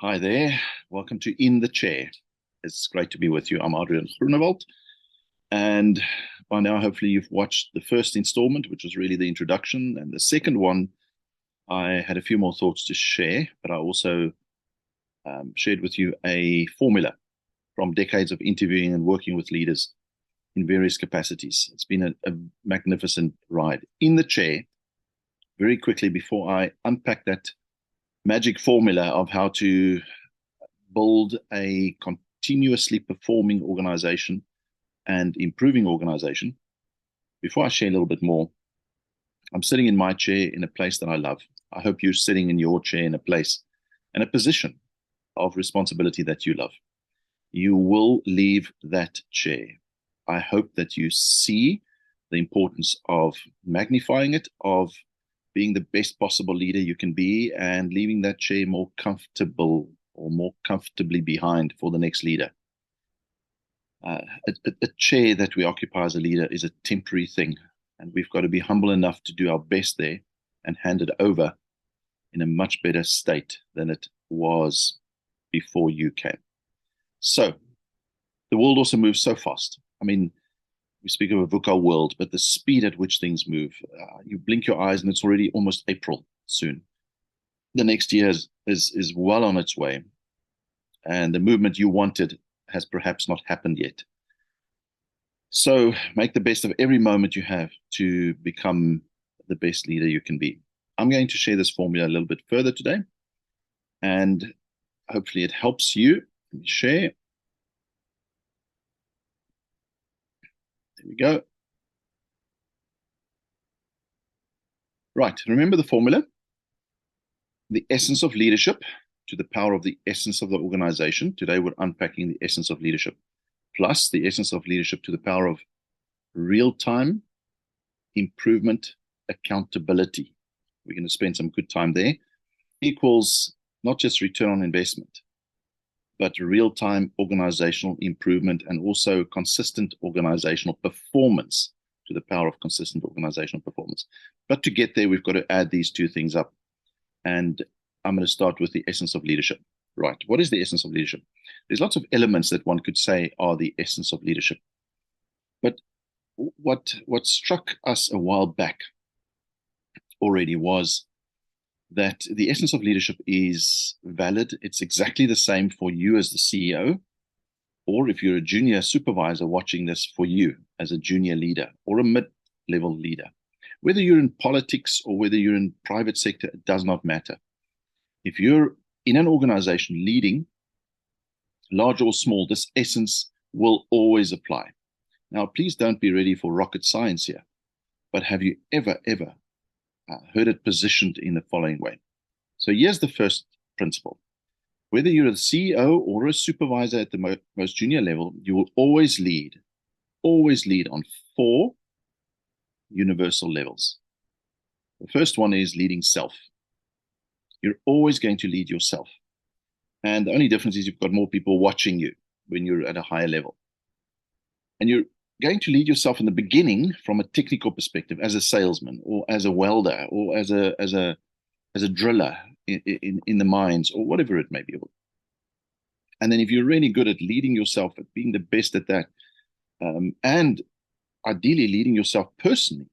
Hi there. Welcome to In the Chair. It's great to be with you. I'm Adrian Groenewald. And by now, hopefully, you've watched the first installment, which was really the introduction. And the second one, I had a few more thoughts to share, but I also shared with you a formula from decades of interviewing and working with leaders in various capacities. It's been a magnificent ride. In the Chair, very quickly, before I unpack that magic formula of how to build a continuously performing organization and improving organization, before I share a little bit more, I'm sitting in my chair in a place that I love. I hope you're sitting in your chair in a place and a position of responsibility that you love. You will leave that chair. I hope that you see the importance of magnifying it, of being the best possible leader you can be, and leaving that chair more comfortable or more comfortably behind for the next leader. A chair that we occupy as a leader is a temporary thing, and we've got to be humble enough to do our best there and hand it over in a much better state than it was before you came. So the world also moves so fast. I mean, we speak of a VUCA world, but the speed at which things move, you blink your eyes and it's already almost April soon. The next year is well on its way, and the movement you wanted has perhaps not happened yet. So make the best of every moment you have to become the best leader you can be. I'm going to share this formula a little bit further today, and hopefully it helps you. Let me share. There we go. Right, remember the formula. The essence of leadership to the power of the essence of the organization. Today we're unpacking the essence of leadership, plus the essence of leadership to the power of real-time improvement accountability. We're going to spend some good time there. Equals not just return on investment, but real-time organizational improvement and also consistent organizational performance to the power of consistent organizational performance. But to get there, we've got to add these two things up. And I'm going to start with the essence of leadership. Right. What is the essence of leadership? There's lots of elements that one could say are the essence of leadership. But what struck us a while back already was that the essence of leadership is valid. It's exactly the same for you as the CEO, or if you're a junior supervisor watching this, for you as a junior leader or a mid-level leader. Whether you're in politics or whether you're in private sector, it does not matter. If you're in an organization leading, large or small, this essence will always apply. Now, please don't be ready for rocket science here, but have you ever heard it positioned in the following way? So here's the first principle. Whether you're a CEO or a supervisor at the most junior level, you will always lead on 4 universal levels. The first one is leading self. You're always going to lead yourself. And the only difference is you've got more people watching you when you're at a higher level. And you're going to lead yourself in the beginning from a technical perspective as a salesman or as a welder or as a driller in the mines or whatever it may be. And then if you're really good at leading yourself, at being the best at that, and ideally leading yourself personally,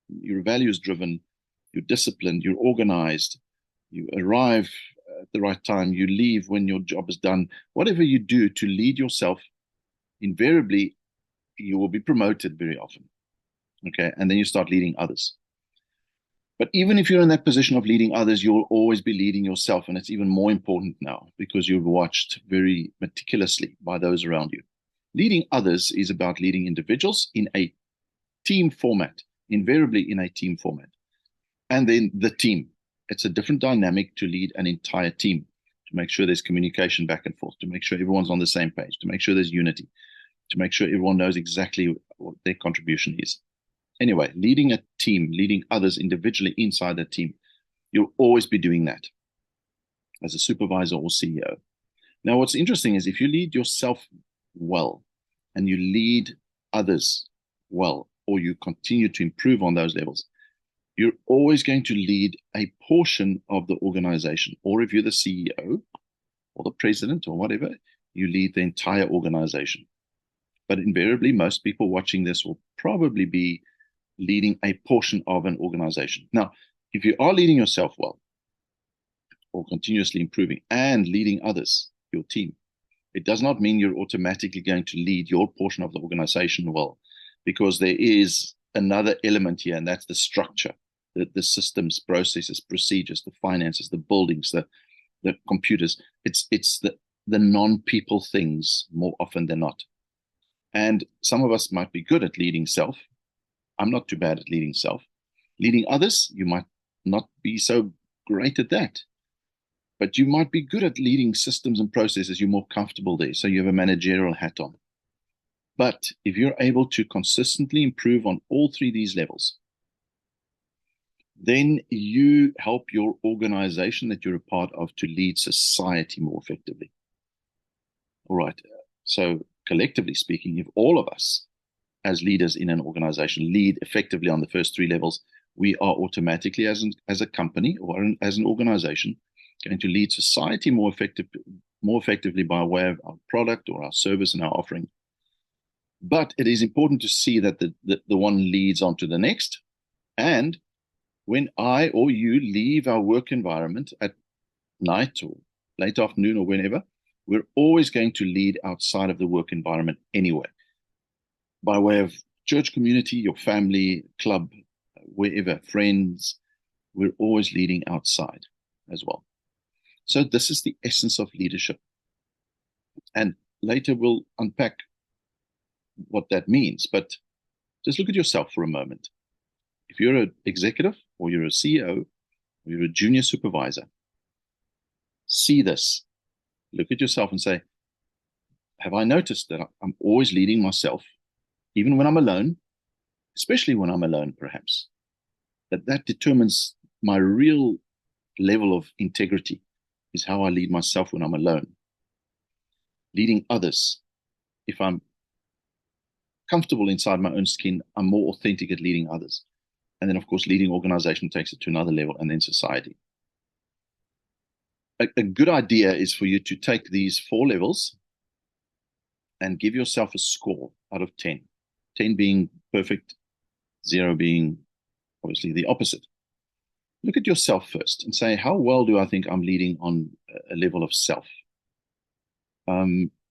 you're values driven, you're disciplined, you're organized, you arrive at the right time, you leave when your job is done. Whatever you do to lead yourself, invariably, you will be promoted very often. Okay. And then you start leading others. But even if you're in that position of leading others, you'll always be leading yourself. And it's even more important now because you're watched very meticulously by those around you. Leading others is about leading individuals in a team format, invariably in a team format. And then the team. It's a different dynamic to lead an entire team, to make sure there's communication back and forth, to make sure everyone's on the same page, to make sure there's unity, to make sure everyone knows exactly what their contribution is. Anyway, leading a team, leading others individually inside that team, you'll always be doing that as a supervisor or CEO. Now, what's interesting is if you lead yourself well and you lead others well, or you continue to improve on those levels, you're always going to lead a portion of the organization. Or if you're the CEO, or the president or whatever, you lead the entire organization. But invariably, most people watching this will probably be leading a portion of an organization. Now, if you are leading yourself well, or continuously improving and leading others, your team, it does not mean you're automatically going to lead your portion of the organization well, because there is another element here, and that's the structure, the systems, processes, procedures, the finances, the buildings, the computers. It's the non-people things more often than not. And some of us might be good at leading self. I'm not too bad at leading self. Leading others, you might not be so great at that. But you might be good at leading systems and processes. You're more comfortable there, so you have a managerial hat on. But if you're able to consistently improve on all three of these levels, then you help your organization that you're a part of to lead society more effectively. All right. So collectively speaking, if all of us as leaders in an organization lead effectively on the first three levels, we are automatically, as a company or as an organization, going to lead society more effectively by way of our product or our service and our offering. But it is important to see that the one leads on to the next. And when I or you leave our work environment at night or late afternoon or whenever, we're always going to lead outside of the work environment anyway, by way of church community, your family, club, wherever, friends. We're always leading outside as well. So this is the essence of leadership. And later we'll unpack what that means. But just look at yourself for a moment. If you're an executive or you're a CEO or you're a junior supervisor, see this. Look at yourself and say, have I noticed that I'm always leading myself, even when I'm alone, especially when I'm alone, perhaps? That determines my real level of integrity, is how I lead myself when I'm alone. Leading others, if I'm comfortable inside my own skin, I'm more authentic at leading others. And then, of course, leading organization takes it to another level, and then society. A good idea is for you to take these 4 levels and give yourself a score out of 10. 10 being perfect, 0 being obviously the opposite. Look at yourself first and say, how well do I think I'm leading on a level of self?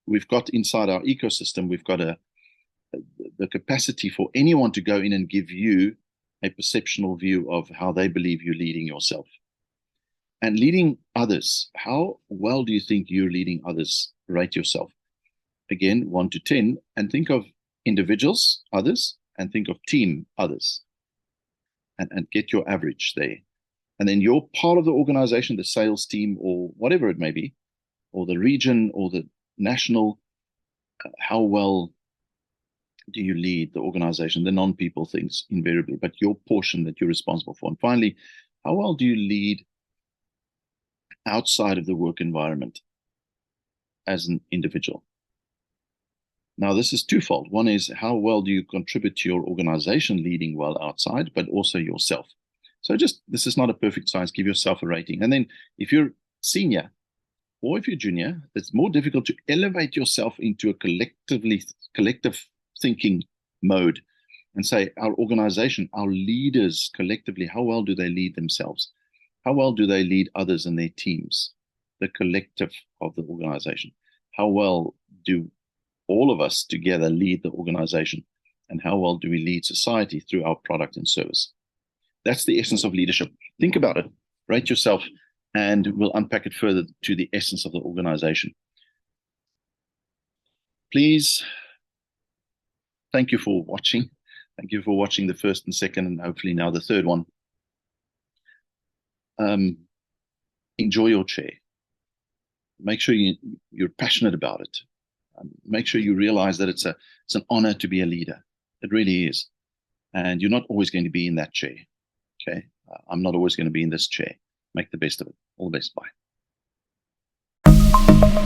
We've got inside our ecosystem, we've got the capacity for anyone to go in and give you a perceptual view of how they believe you're leading yourself. And leading others, how well do you think you're leading others? Rate yourself. Again, 1 to 10, and think of individuals, others, and think of team, others, and get your average there. And then your part of the organization, the sales team, or whatever it may be, or the region, or the national, how well do you lead the organization, the non-people things invariably, but your portion that you're responsible for. And finally, how well do you lead outside of the work environment as an individual? Now, this is twofold. One is, how well do you contribute to your organization leading well outside, but also yourself? So this is not a perfect science. Give yourself a rating. And then if you're senior or if you're junior, it's more difficult to elevate yourself into a collective thinking mode and say, our organization, our leaders collectively, how well do they lead themselves? How well do they lead others and their teams, the collective of the organization? How well do all of us together lead the organization? And how well do we lead society through our product and service? That's the essence of leadership. Think about it, rate yourself, and we'll unpack it further to the essence of the organization. Please, thank you for watching. Thank you for watching the first and second, and hopefully now the third one. Enjoy your chair. Make sure you're passionate about it. Make sure you realize that it's an honor to be a leader. It really is. And you're not always going to be in that chair. Okay. I'm not always going to be in this chair. Make the best of it. All the best. Bye.